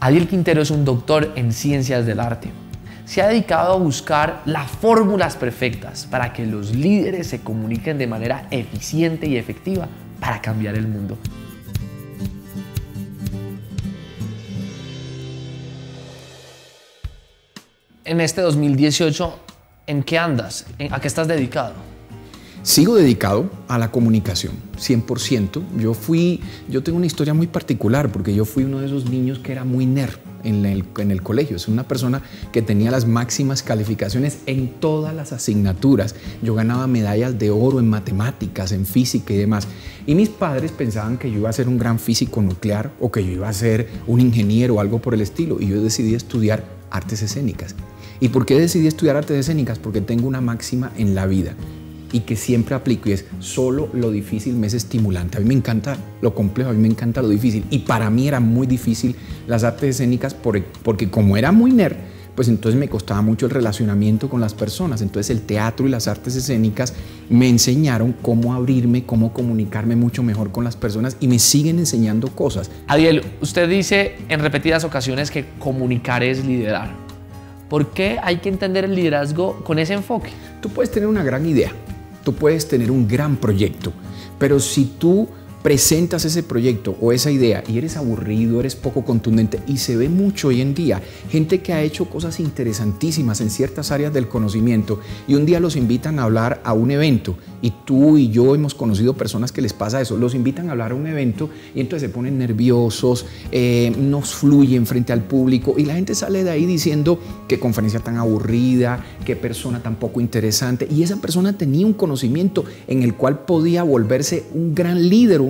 Adiel Quintero es un doctor en ciencias del arte. Se ha dedicado a buscar las fórmulas perfectas para que los líderes se comuniquen de manera eficiente y efectiva para cambiar el mundo. En este 2018, ¿en qué andas? ¿A qué estás dedicado? Sigo dedicado a la comunicación, 100%. Yo tengo una historia muy particular porque yo fui uno de esos niños que era muy nerd en el colegio. Es una persona que tenía las máximas calificaciones en todas las asignaturas. Yo ganaba medallas de oro en matemáticas, en física y demás. Y mis padres pensaban que yo iba a ser un gran físico nuclear o que yo iba a ser un ingeniero o algo por el estilo. Y yo decidí estudiar artes escénicas. ¿Y por qué decidí estudiar artes escénicas? Porque tengo una máxima en la vida y que siempre aplico, y es: solo lo difícil me es estimulante. A mí me encanta lo complejo, a mí me encanta lo difícil, y para mí era muy difícil las artes escénicas porque como era muy nerd, pues entonces me costaba mucho el relacionamiento con las personas. Entonces el teatro y las artes escénicas me enseñaron cómo abrirme, cómo comunicarme mucho mejor con las personas, y me siguen enseñando cosas. Adiel, usted dice en repetidas ocasiones que comunicar es liderar. ¿Por qué hay que entender el liderazgo con ese enfoque? Tú puedes tener una gran idea, tú puedes tener un gran proyecto, pero si tú presentas ese proyecto o esa idea y eres aburrido, eres poco contundente, y se ve mucho hoy en día, gente que ha hecho cosas interesantísimas en ciertas áreas del conocimiento, y un día los invitan a hablar a un evento, y tú y yo hemos conocido personas que les pasa eso, los invitan a hablar a un evento y entonces se ponen nerviosos, no fluyen frente al público, y la gente sale de ahí diciendo: qué conferencia tan aburrida, qué persona tan poco interesante. Y esa persona tenía un conocimiento en el cual podía volverse un gran líder,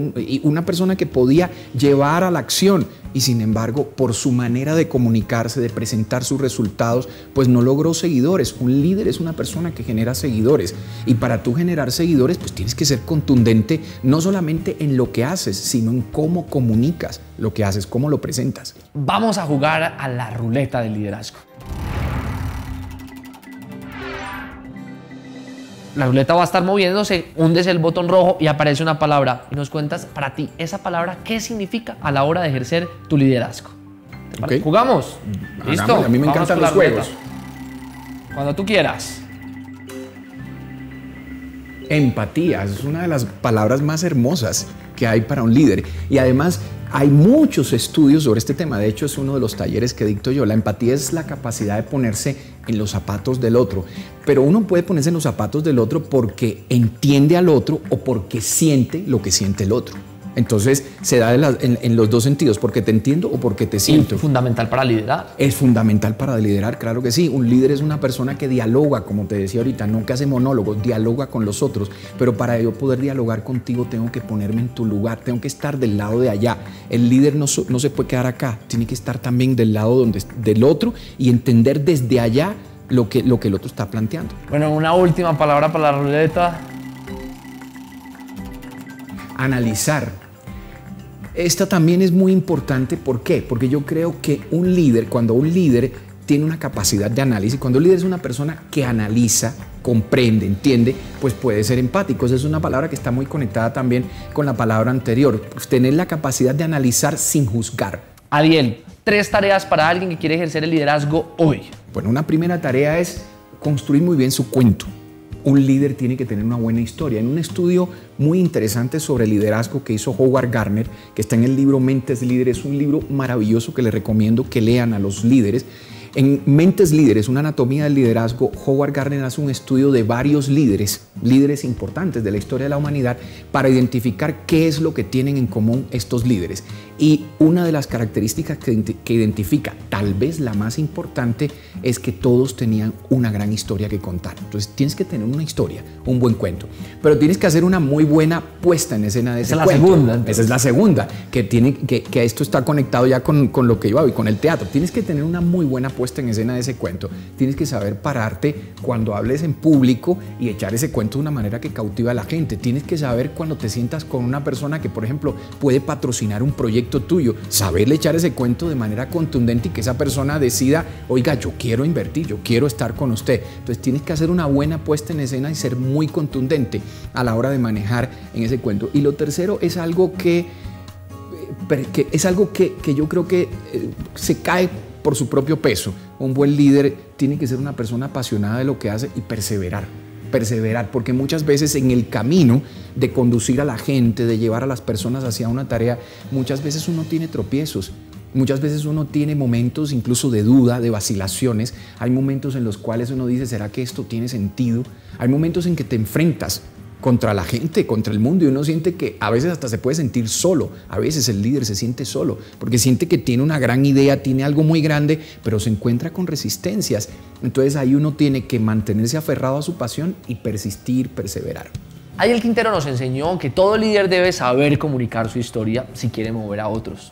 una persona que podía llevar a la acción, y sin embargo, por su manera de comunicarse, de presentar sus resultados, pues no logró seguidores. Un líder es una persona que genera seguidores, y para tú generar seguidores, pues tienes que ser contundente, no solamente en lo que haces, sino en cómo comunicas lo que haces, cómo lo presentas. Vamos a jugar a la ruleta del liderazgo. La ruleta va a estar moviéndose, hundes el botón rojo y aparece una palabra, y nos cuentas para ti esa palabra qué significa a la hora de ejercer tu liderazgo. Okay. ¿Jugamos? ¿Listo? A mí me encantan los juegos. Cuando tú quieras. Empatía es una de las palabras más hermosas que hay para un líder, y además hay muchos estudios sobre este tema. De hecho, es uno de los talleres que dicto yo. La empatía es la capacidad de ponerse en los zapatos del otro, pero uno puede ponerse en los zapatos del otro porque entiende al otro o porque siente lo que siente el otro. Entonces se da en los dos sentidos: porque te entiendo o porque te siento. ¿Y fundamental para liderar? Es fundamental para liderar, claro que sí. Un líder es una persona que dialoga, como te decía ahorita, no que hace monólogos, dialoga con los otros. Pero para yo poder dialogar contigo tengo que ponerme en tu lugar, tengo que estar del lado de allá. El líder no se puede quedar acá, tiene que estar también del lado del otro y entender desde allá lo que el otro está planteando. Bueno, una última palabra para la ruleta. Analizar. Esta también es muy importante. ¿Por qué? Porque yo creo que cuando un líder tiene una capacidad de análisis, cuando un líder es una persona que analiza, comprende, entiende, pues puede ser empático. Esa es una palabra que está muy conectada también con la palabra anterior. Pues tener la capacidad de analizar sin juzgar. Adiel, 3 tareas para alguien que quiere ejercer el liderazgo hoy. Bueno, una primera tarea es construir muy bien su cuento. Un líder tiene que tener una buena historia. En un estudio muy interesante sobre liderazgo que hizo Howard Gardner, que está en el libro Mentes Líderes, es un libro maravilloso que les recomiendo que lean a los líderes. En Mentes Líderes, una anatomía del liderazgo, Howard Gardner hace un estudio de varios líderes importantes de la historia de la humanidad, para identificar qué es lo que tienen en común estos líderes. Y una de las características que identifica, tal vez la más importante, es que todos tenían una gran historia que contar. Entonces tienes que tener una historia, un buen cuento, pero tienes que hacer una muy buena puesta en escena de ese cuento. Esa es la segunda. Entonces. Esa es la segunda, que esto está conectado ya con lo que yo hago y con el teatro. Tienes que tener una muy buena puesta en escena de ese cuento. Tienes que saber pararte cuando hables en público y echar ese cuento de una manera que cautiva a la gente. Tienes que saber cuando te sientas con una persona que, por ejemplo, puede patrocinar un proyecto tuyo, saberle echar ese cuento de manera contundente y que esa persona decida: oiga, yo quiero invertir, yo quiero estar con usted. Entonces tienes que hacer una buena puesta en escena y ser muy contundente a la hora de manejar en ese cuento. Y lo tercero es algo que que es algo que yo creo que se cae por su propio peso. Un buen líder tiene que ser una persona apasionada de lo que hace y perseverar, porque muchas veces en el camino de conducir a la gente, de llevar a las personas hacia una tarea, muchas veces uno tiene tropiezos. Muchas veces uno tiene momentos incluso de duda, de vacilaciones. Hay momentos en los cuales uno dice, ¿será que esto tiene sentido? Hay momentos en que te enfrentas contra la gente, contra el mundo, y uno siente que a veces hasta se puede sentir solo. A veces el líder se siente solo porque siente que tiene una gran idea, tiene algo muy grande, pero se encuentra con resistencias. Entonces ahí uno tiene que mantenerse aferrado a su pasión y persistir, perseverar. Ahí el Quintero nos enseñó que todo líder debe saber comunicar su historia si quiere mover a otros.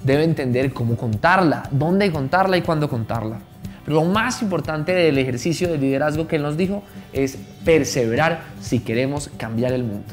Debe entender cómo contarla, dónde contarla y cuándo contarla. Pero lo más importante del ejercicio de liderazgo que él nos dijo es perseverar si queremos cambiar el mundo.